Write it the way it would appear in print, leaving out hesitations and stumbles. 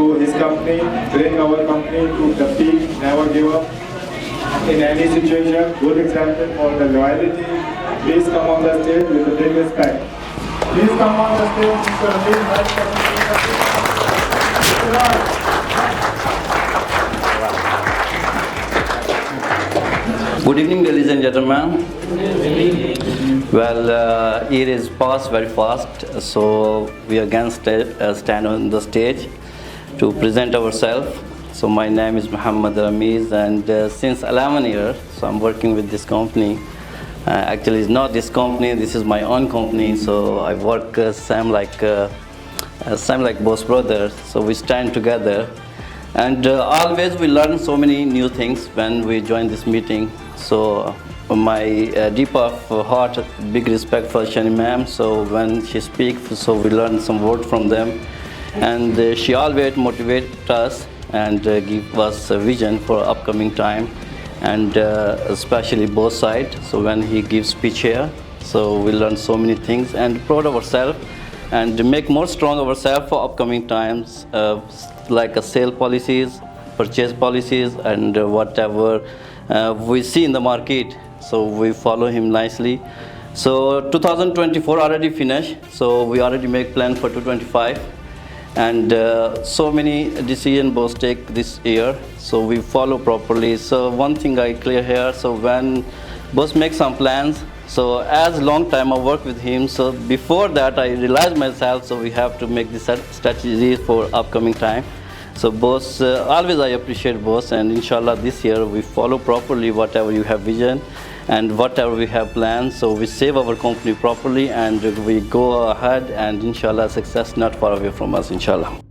to his company, bring our company to the peak, never give up in any situation. Good example for the loyalty. Please come on the stage with a big respect. Please come on the stage, Mr. Amin. Good evening, ladies and gentlemen. Well, year is passed very fast, so we again stand on the stage to present ourselves. So my name is Muhammad Ramiz, and since 11 years, so I'm working with this company. Actually, it's not this company. This is my own company. So I work same like boss brothers. So we stand together, and always we learn so many new things when we join this meeting. So my deep of heart, big respect for Shani ma'am. So when she speaks, so we learn some words from them, and she always motivates us and give us a vision for upcoming time, and especially both sides. So when he gives speech here, so we learn so many things and proud of ourselves and make more strong ourselves for upcoming times, like sale policies, purchase policies, and whatever we see in the market. So we follow him nicely. So 2024 already finished, so we already make plan for 2025, and so many decisions boss take this year, so we follow properly. So one thing I clear here, so when boss make some plans, so as long time I work with him, so before that I realized myself, so we have to make this strategy for upcoming time. So boss, always I appreciate boss, and inshallah this year we follow properly whatever you have vision and whatever we have planned. So we save our company properly and we go ahead, and inshallah success not far away from us, inshallah.